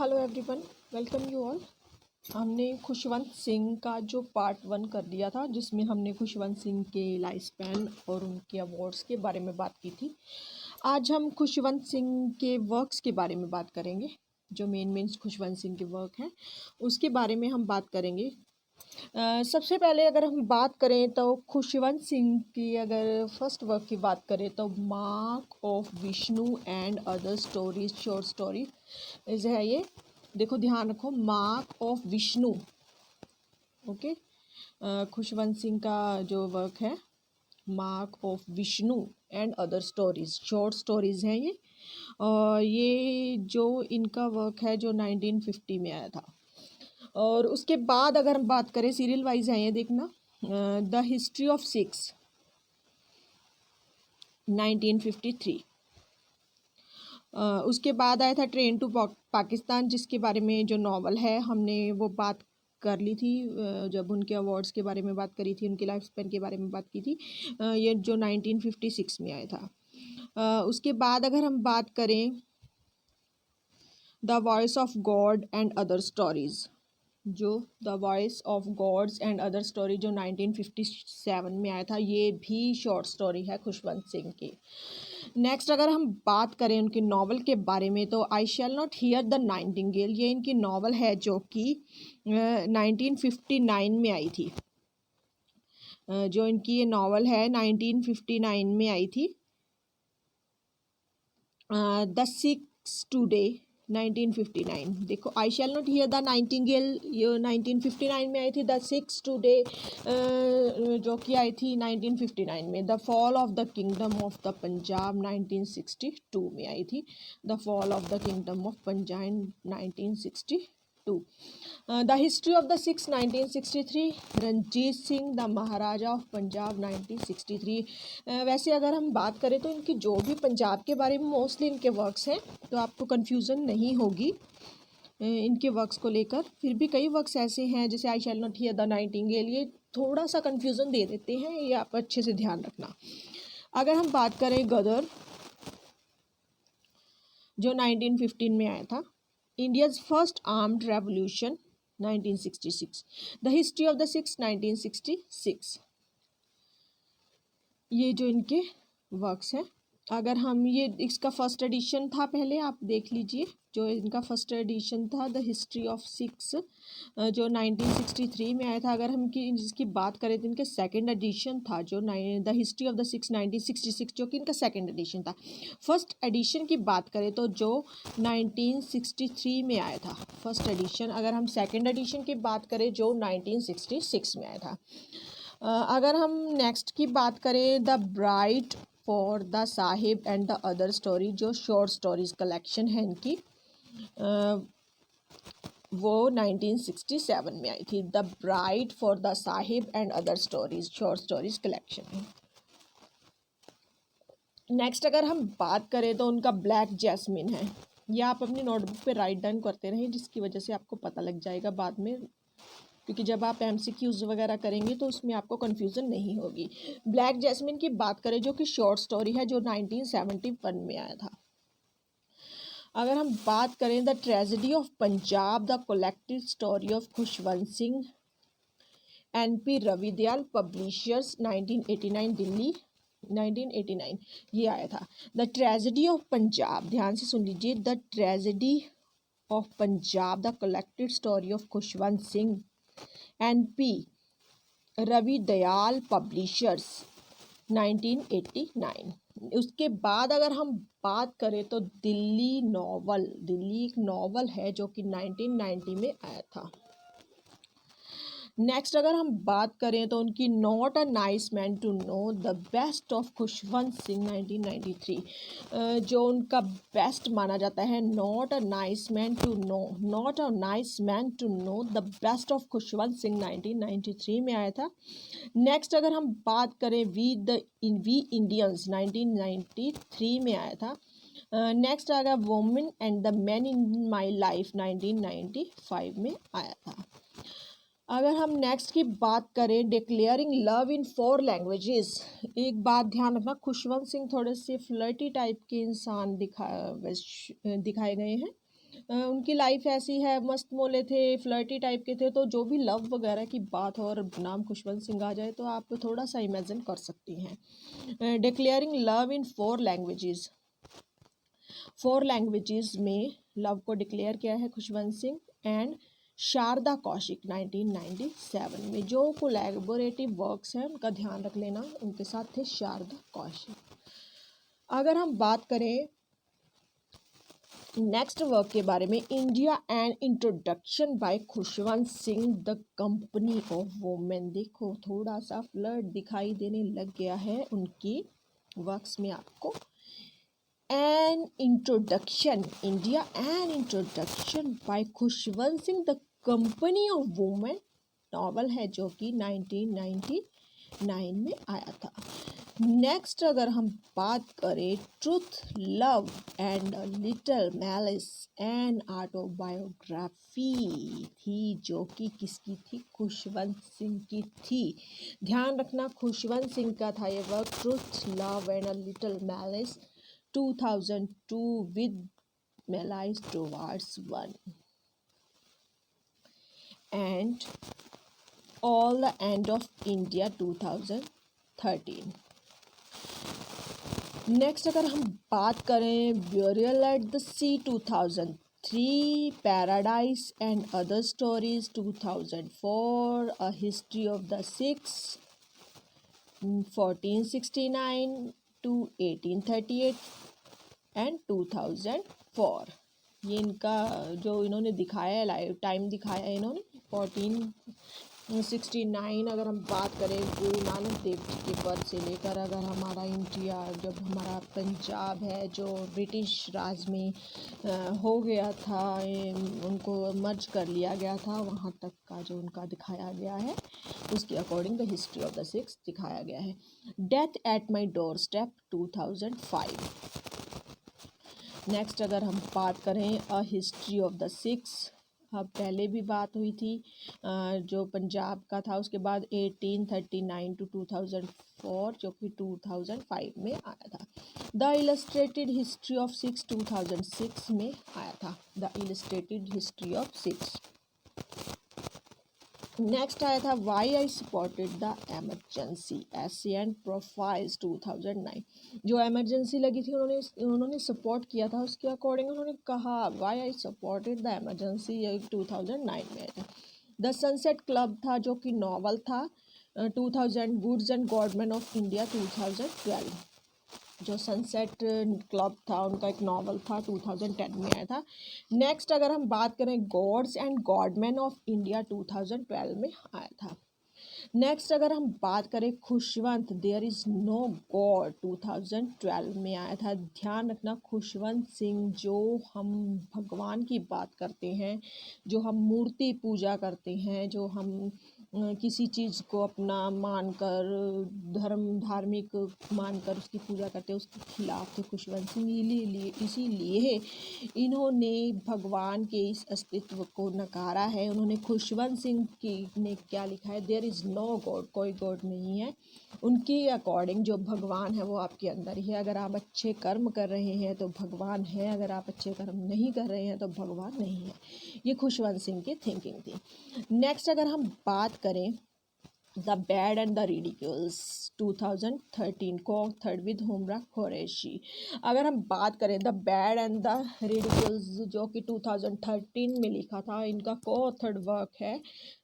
Hello everyone, welcome you all. हमने खुशवंत सिंह का जो पार्ट 1 कर दिया था, जिसमें हमने खुशवंत सिंह के लाइफ स्पैन और उनके अवार्ड्स के बारे में बात की थी। आज हम खुशवंत सिंह के वर्क्स के बारे में बात करेंगे। जो मेन खुशवंत सिंह के वर्क हैं उसके बारे में हम बात करेंगे। सबसे पहले अगर हम बात करें तो खुशवंत सिंह की अगर फर्स्ट वर्क की बात करें तो mark of Vishnu and other stories, short story है ये। देखो ध्यान रखो, mark of Vishnu. Okay, Khushwant Singh का जो वर्क है mark of Vishnu and other stories, short stories हैं ये। और ये जो इनका वर्क है जो 1950 में आया था। और उसके बाद अगर हम बात करें सीरियल वाइज है ये, देखना द हिस्ट्री ऑफ सिक्स 1953। उसके बाद आया था ट्रेन टू पाकिस्तान, जिसके बारे में जो नॉवल है हमने वो बात कर ली थी जब उनके अवार्ड्स के बारे में बात करी थी, उनके लाइफ स्पैन के बारे में बात की थी। ये जो 1956 में आया था। उसके बाद अगर हम बात करें the voice of God and other stories, जो the voice of gods and other story जो 1957 में आया था, ये भी शॉर्ट स्टोरी है खुशवंत सिंह की। नेक्स्ट अगर हम बात करें उनकी नावल के बारे में तो I shall not hear the nightingale, ये इनकी नावल है जो कि 1959 में आई थी। जो इनकी ये नावल है 1959 में आई थी। The six today 1959। देखो I shall not hear the nightingale ये 1959 में आई थी। द सिक्स टुडे जो कि आई थी 1959 में। The fall of the kingdom of the Punjab 1962 में आई थी। The fall of the kingdom of Punjab 1962। The history of the Sikhs 1963। Ranjit Singh the maharaja of Punjab 1963। वैसे अगर हम बात करें तो इनकी जो भी पंजाब के बारे में मोस्टली इनके वर्क्स हैं, तो आपको कन्फ्यूज़न नहीं होगी इनके वर्क्स को लेकर। फिर भी कई वर्क्स ऐसे हैं जैसे I shall not hear the nightingale, ये थोड़ा सा कन्फ्यूज़न दे देते हैं, ये आप अच्छे से ध्यान रखना। अगर हम बात करें गदर जो 1915 में आया था, India's first armed revolution 1966। The history of the six 1966। ये जो इनके वर्क्स हैं, अगर हम ये इसका फर्स्ट एडिशन था, पहले आप देख लीजिए जो इनका फर्स्ट एडिशन था द हिस्ट्री ऑफ सिक्स जो 1963 में आया था। अगर हम इसकी बात करें तो इनका सेकंड एडिशन था जो the history of the six 1966, जो कि इनका सेकंड एडिशन था। फर्स्ट एडिशन की बात करें तो जो 1963 में आया था फर्स्ट एडिशन। अगर हम सेकंड एडिशन की बात करें जो 1966 में आया था। अगर हम नेक्स्ट की बात करें the bright for the Sahib and the other story, जो शॉर्ट स्टोरीज कलेक्शन है इनकी, वो 1967 में आई थी। The bright for the Sahib and other stories short stories collection है। नेक्स्ट अगर हम बात करें तो उनका ब्लैक जैस्मिन है। ये आप अपनी नोटबुक पे राइट डाउन करते रहें, जिसकी वजह से आपको पता लग जाएगा बाद में, क्योंकि जब आप MCQs वगैरह करेंगे तो उसमें आपको कन्फ्यूज़न नहीं होगी। ब्लैक जैस्मिन की बात करें जो कि शॉर्ट स्टोरी है जो 1971 में आया था। अगर हम बात करें the tragedy of Punjab the collected story of Khushwant Singh NP Ravi Dayal publishers 1989 Delhi 1989 ये आया था। द ट्रेजेडी ऑफ पंजाब, ध्यान से सुन लीजिए, the tragedy of Punjab the collected story of Khushwant Singh NP Ravi Dayal publishers 1989। उसके बाद अगर हम बात करें तो दिल्ली एक नॉवल है जो कि 1990 में आया था। नेक्स्ट अगर हम बात करें तो उनकी not a nice man to know the best of Khushwant Singh 1993, जो उनका बेस्ट माना जाता है। Not a nice man to know the best of Khushwant Singh 1993 में आया था। नेक्स्ट अगर हम बात करें वी इंडियंस 1993 में आया था। नेक्स्ट आ गया women and the man in my life 1995 में आया था। अगर हम नेक्स्ट की बात करें डिक्लेयरिंग लव इन 4 लैंग्वेजेस, एक बात ध्यान रखना, खुशवंत सिंह थोड़े से फ्लर्टी टाइप के इंसान दिखाए गए हैं। उनकी लाइफ ऐसी है, मस्त मोले थे, फ्लर्टी टाइप के थे, तो जो भी लव वगैरह की बात हो और नाम खुशवंत सिंह आ जाए तो आप थोड़ा सा इमेजिन कर सकती हैं। Declaring love in 4 languages, 4 languages में लव को डिक्लेयर किया है खुशवंत सिंह। एंड शारदा कौशिक 1997 में जो कोलैबोरेटिव वर्क्स हैं उनका ध्यान रख लेना, उनके साथ थे शारदा कौशिक। अगर हम बात करें नेक्स्ट वर्क के बारे में, India and introduction by Khushwant Singh, the company of women. देखो थोड़ा सा फ्लर्ट दिखाई देने लग गया है उनकी वर्क्स में आपको। An introduction, India and introduction by Khushwant Singh, the company of women novel है जो कि 1999 में आया था। नेक्स्ट अगर हम बात करें truth, love and a little malice, an autobiography थी जो कि किसकी थी, खुशवंत सिंह की थी। ध्यान रखना खुशवंत सिंह का था ये work, truth, love and a little malice, 2002 with Malice Towards One, and All the End of India 2013। Next अगर हम बात करें burial at the sea 2003, paradise and other stories 2004, a history of the Sikhs 1469 to 1838 and 2004। ये इनका जो इन्होंने दिखाया है लाइव टाइम दिखाया है इन्होंने 1469। अगर हम बात करें गुरु नानक देव जी के बर्थ से लेकर, अगर हमारा इंडिया, जब हमारा पंजाब है जो ब्रिटिश राज में हो गया था, उनको मर्ज कर लिया गया था, वहाँ तक का जो उनका दिखाया गया है उसके according the history of the six दिखाया गया है। Death at my door step 2005। Next अगर हम बात करें अ हिस्ट्री ऑफ द सिक्स, अब पहले भी बात हुई थी जो पंजाब का था, उसके बाद 1839 to 2004 जो कि 2005 में आया था। The illustrated history of Sikhs 2006 में आया था, the illustrated history of Sikhs. Next आया था why I supported the emergency, essay and profiles 2009। जो एमरजेंसी लगी थी उन्होंने सपोर्ट किया था, उसके अकॉर्डिंग उन्होंने कहा why I supported the emergency, 2009 में था। द सनसेट क्लब था जो कि नॉवल था 2000, goods and godman of India 2012। जो सनसेट क्लब था उनका एक नॉवल था 2010 में आया था। नेक्स्ट अगर हम बात करें gods and godman of India 2012 में आया था। नेक्स्ट अगर हम बात करें Khushwant, there is no god 2012 में आया था। ध्यान रखना खुशवंत सिंह, जो हम भगवान की बात करते हैं, जो हम मूर्ति पूजा करते हैं, जो हम किसी चीज़ को अपना मानकर धार्मिक मानकर उसकी पूजा करते हैं, उसके खिलाफ थे खुशवंत सिंह। इसीलिए इन्होंने भगवान के इस अस्तित्व को नकारा है। उन्होंने खुशवंत सिंह ने क्या लिखा है, देयर इज़ नो गॉड, कोई गॉड नहीं है। उनके अकॉर्डिंग जो भगवान है वो आपके अंदर ही है। अगर आप अच्छे कर्म कर रहे हैं तो भगवान है, अगर आप अच्छे कर्म नहीं कर रहे हैं तो भगवान नहीं है। ये खुशवंत सिंह की थिंकिंग थी। नेक्स्ट अगर हम बात करें the bad and the ridicules 2013, को थर्ड विद हुमरा कुरैशी। अगर हम बात करें the bad and the ridicules जो कि 2013 में लिखा था, इनका को थर्ड वर्क है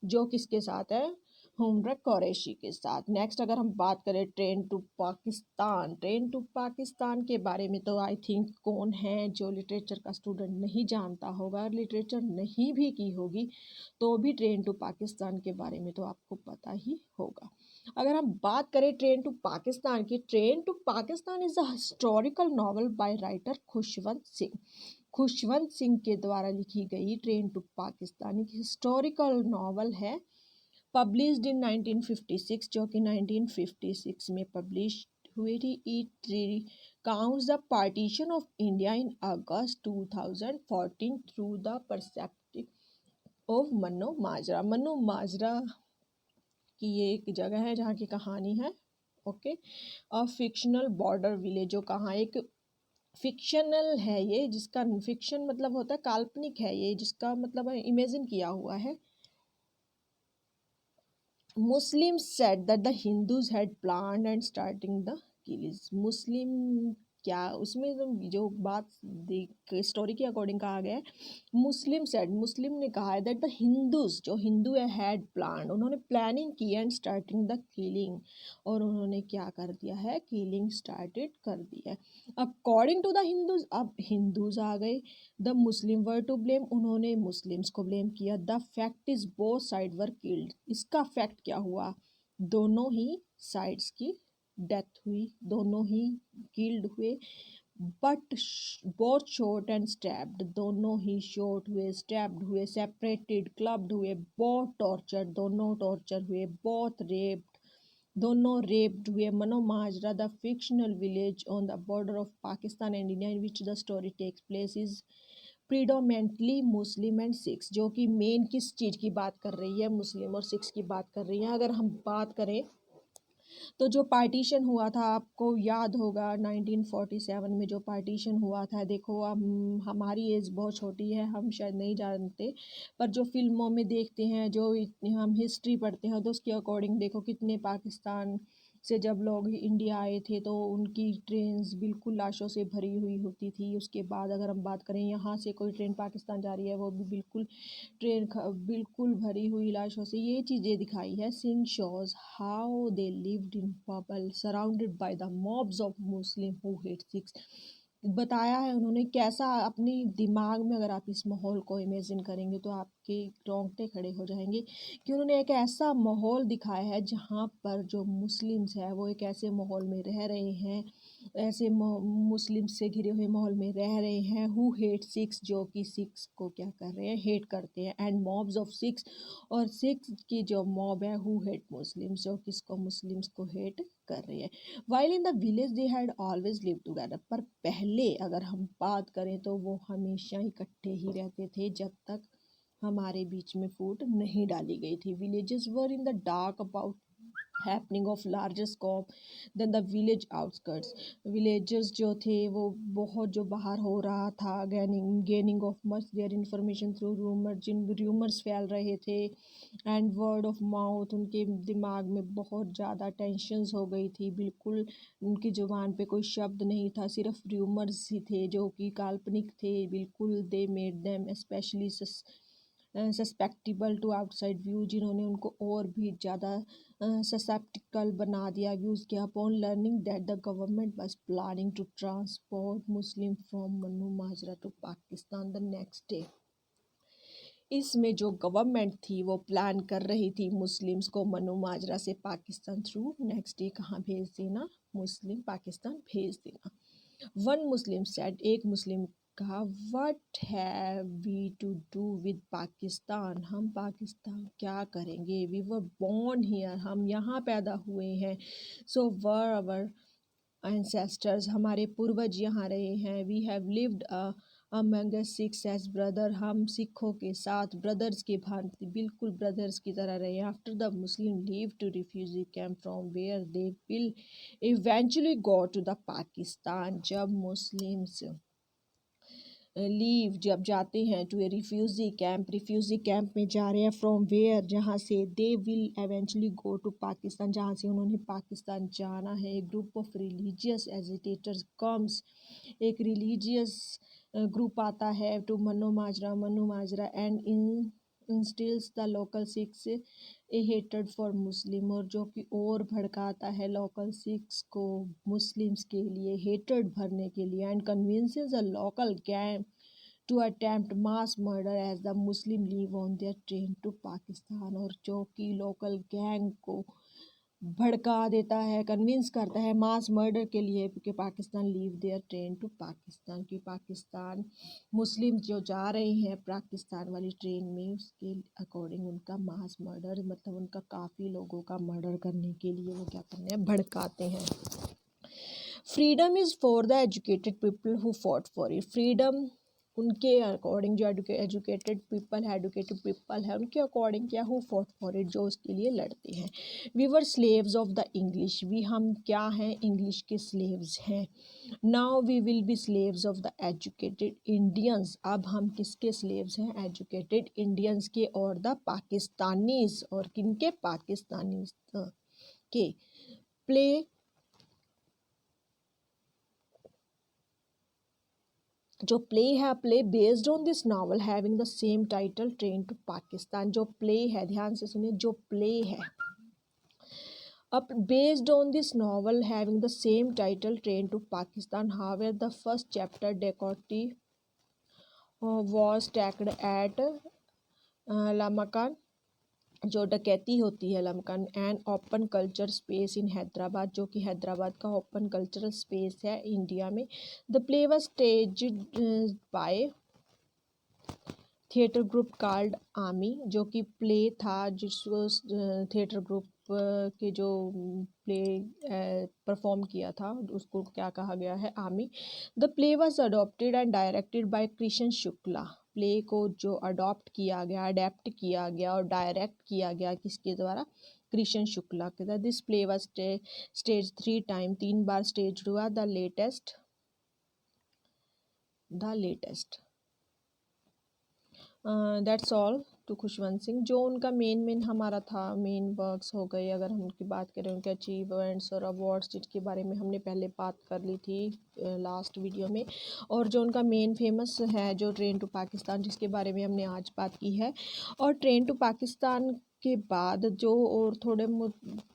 जो किसके साथ है, हुमरा कुरैशी के साथ। नेक्स्ट अगर हम बात करें train to Pakistan, train to Pakistan के बारे में तो आई थिंक कौन है जो लिटरेचर का स्टूडेंट नहीं जानता होगा, लिटरेचर नहीं भी की होगी तो भी ट्रेन टू पाकिस्तान के बारे में तो आपको पता ही होगा। अगर हम बात करें ट्रेन टू पाकिस्तान की, train to Pakistan is a historical novel by writer Khushwant Singh. खुशवंत सिंह के द्वारा लिखी गई ट्रेन टू पाकिस्तान एक हिस्टोरिकल नॉवल है, पब्लिश्ड इन 1956, जो कि 1956 में पब्लिश हुई थी। It recounts the partition of India in August 2014 through the perspective of मन्नो माजरा। मन्नो माजरा की ये एक जगह है जहाँ की कहानी है, okay. A fictional border village, जो कहाँ एक फिक्शनल है ये, जिसका फिक्शन मतलब होता है काल्पनिक है ये, जिसका मतलब इमेजिन किया हुआ है। Muslims said that the Hindus had planned and starting the killings. मुस्लिम क्या उसमें जो बात देख स्टोरी के अकॉर्डिंग कहा गया है, मुस्लिम सेड मुस्लिम ने कहा है दैट द हिंदूज जो हिंदू है हैड प्लान, उन्होंने प्लानिंग की एंड स्टार्टिंग द किलिंग, और उन्होंने क्या कर दिया है, किलिंग स्टार्टेड कर दिया है। अकॉर्डिंग टू द हिंदूज, अब हिंदूज आ गए। The Muslim were to blame, उन्होंने मुस्लिम्स को ब्लेम किया। The fact is both side were killed, इसका फैक्ट क्या हुआ, दोनों ही साइड्स की डेथ हुई, दोनों ही किल्ड हुए। But both shot and stabbed, दोनों ही शॉट हुए, स्टैब्ड हुए, सेपरेटेड क्लब्ड हुए, बोथ टॉर्चर, दोनों टॉर्चर हुए, बोथ रेप्ड, दोनों रेप्ड हुए। Mano Majra the fictional village on the border of Pakistan and India in which the story takes place is predominantly Muslim and Sikhs, जो कि मेन किस चीज़ की बात कर रही है, मुस्लिम और सिख्स की बात कर रही है। अगर हम बात करें तो जो पार्टीशन हुआ था, आपको याद होगा 1947 में जो पार्टीशन हुआ था, देखो अब हमारी एज बहुत छोटी है, हम शायद नहीं जानते, पर जो फिल्मों में देखते हैं, जो हम हिस्ट्री पढ़ते हैं, तो उसके अकॉर्डिंग देखो कितने पाकिस्तान से जब लोग इंडिया आए थे तो उनकी ट्रेन्स बिल्कुल लाशों से भरी हुई होती थी। उसके बाद अगर हम बात करें यहाँ से कोई ट्रेन पाकिस्तान जा रही है, वो भी बिल्कुल बिल्कुल भरी हुई लाशों से, ये चीज़ें दिखाई है। Singh shows how they lived in bubble surrounded by the mobs of Muslim who hate Sikhs, बताया है उन्होंने कैसा अपनी दिमाग में, अगर आप इस माहौल को इमेजिन करेंगे तो आपके रोंगटे खड़े हो जाएंगे कि उन्होंने एक ऐसा माहौल दिखाया है जहाँ पर जो मुस्लिम्स है वो एक ऐसे माहौल में रह रहे हैं, ऐसे मुस्लिम से घिरे हुए माहौल में रह रहे हैं। हु हेट सिक्स, जो कि सिक्स को क्या कर रहे हैं, हेट करते हैं। एंड मॉब्स ऑफ सिक्स, और सिक्स की जो मॉब है हु हेट मुस्लिम्स, जो किसको, मुस्लिम्स को हेट कर रही है। While in the village they had always live together, पर पहले अगर हम बात करें तो वो हमेशा इकट्ठे ही रहते थे जब तक हमारे बीच में फूट नहीं डाली गई थी। Villages were in the dark about happening of larger scope than the village outskirts, villages जो थे वो बहुत जो बाहर हो रहा था, gaining of much their information through rumour, जिन रूमर्स फैल रहे थे एंड वर्ड ऑफ माउथ, उनके दिमाग में बहुत ज़्यादा टेंशन्स हो गई थी, बिल्कुल उनकी ज़ुबान पे कोई शब्द नहीं था, सिर्फ रूमर्स ही थे जो कि काल्पनिक थे बिल्कुल। They made them specially susceptible to outside view, जिन्होंने उनको और भी ज़्यादा ससेप्टिकल बना दिया व्यूज़ के। Upon learning that the government was planning to transport Muslim from Mano Majra to Pakistan the next day, इसमें जो गवर्नमेंट थी वो प्लान कर रही थी मुस्लिम्स को मनु माजरा से पाकिस्तान थ्रू नेक्स्ट डे कहाँ भेज देना, मुस्लिम पाकिस्तान भेज देना। वन मुस्लिम सेड, एक मुस्लिम कहा, what have we to do with Pakistan, हम पाकिस्तान क्या करेंगे, वी वर बोर्न हियर, हम यहाँ पैदा हुए हैं, सो वर अवर एंसेस्टर्स, हमारे पूर्वज यहाँ रहे हैं। We have lived among Sikhs as brother, हम सिखों के साथ ब्रदर्स की भांति बिल्कुल ब्रदर्स की तरह रहे। After the Muslim leave to refugee camp from where they will eventually go to the Pakistan, जब मुस्लिम्स लीव जब जाते हैं टू ए रिफ्यूज़ी कैंप में जा रहे हैं, फ्रॉम वेयर, जहाँ से, they will eventually go to Pakistan, जहाँ से उन्होंने पाकिस्तान जाना है। Group of religious agitators comes, एक रिलीजियस ग्रुप आता है to Mano Majra and instils the local Sikhs a hated for Muslim, और जो कि और भड़काता है लोकल सिक्स को मुस्लिम्स के लिए हेटेड भरने के लिए। And convinces a local gang to attempt mass murder as the Muslim leave on their train to Pakistan, और जो कि लोकल गैंग को भड़का देता है, कन्विंस करता है मास मर्डर के लिए कि Pakistan leave their train to Pakistan, कि पाकिस्तान मुस्लिम जो जा रहे हैं पाकिस्तान वाली ट्रेन में उसके अकॉर्डिंग उनका मास मर्डर, मतलब उनका काफ़ी लोगों का मर्डर करने के लिए वो क्या करते हैं, भड़काते हैं। Freedom is for the educated people who fought for it, freedom उनके अकॉर्डिंग जो एजुकेटेड पीपल है उनके अकॉर्डिंग क्या, हु फॉट फॉर इट, जो उसके लिए लड़ते हैं। We were slaves of the English, we हम क्या हैं, इंग्लिश के स्लेव्स हैं। Now we will be slaves of the educated Indians, अब हम किसके स्लेव्स हैं, एजुकेटेड इंडियंस के, और द पाकिस्तानीज, और किनके, पाकिस्तानीज के। प्ले जो प्ले है, play based on this novel having the same title train to Pakistan, जो प्ले है, ध्यान से सुनिए, जो प्ले है अब based on this novel having the same title train to Pakistan, however the first chapter dacoity was tacked at Lamakaan, जो डकैती होती है Lamakaan, and open culture space in Hyderabad, जो कि हैदराबाद का ओपन कल्चरल स्पेस है इंडिया में। The play was staged by theatre group called army, जो कि प्ले था जिसको थिएटर ग्रुप के जो प्ले परफॉर्म किया था उसको क्या कहा गया है, army. The play was adopted and directed by Krishna Shukla, play को जो अडॉप्ट किया गया, अडेप्ट किया गया और डायरेक्ट किया गया किसके द्वारा, कृष्ण शुक्ला के द्वारा। This play was stage 3 time, 3 बार स्टेज हुआ। The latest that's all to Khushwant Singh, जो उनका मेन हमारा था, मेन वर्क्स हो गए। अगर हम उनकी बात करें, उनके अचीवमेंट्स और अवार्ड्स जिसके बारे में हमने पहले बात कर ली थी लास्ट वीडियो में, और जो उनका मेन फेमस है जो ट्रेन टू पाकिस्तान, जिसके बारे में हमने आज बात की है। और ट्रेन टू पाकिस्तान के बाद जो और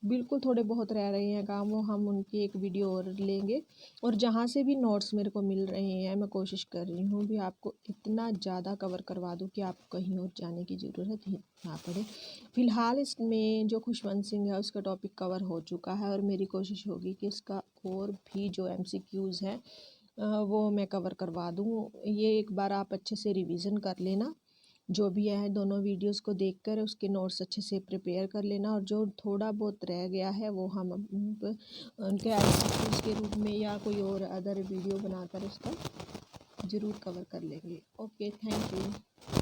बिल्कुल थोड़े बहुत रह रहे हैं काम, वो हम उनकी एक वीडियो और लेंगे। और जहाँ से भी नोट्स मेरे को मिल रहे हैं, मैं कोशिश कर रही हूँ भी आपको इतना ज़्यादा कवर करवा दूँ कि आपको कहीं और जाने की ज़रूरत ही ना पड़े। फ़िलहाल इसमें जो खुशवंत सिंह है उसका टॉपिक कवर हो चुका है, और मेरी कोशिश होगी कि इसका और भी जो MCQs हैं वो मैं कवर करवा दूँ। ये एक बार आप अच्छे से रिवीजन कर लेना, जो भी है दोनों वीडियोस को देखकर उसके नोट्स अच्छे से प्रिपेयर कर लेना, और जो थोड़ा बहुत रह गया है वो हम उनके एमसीक्यूज के रूप में या कोई और अदर वीडियो बनाकर उसका ज़रूर कवर कर लेंगे। Okay, thank you.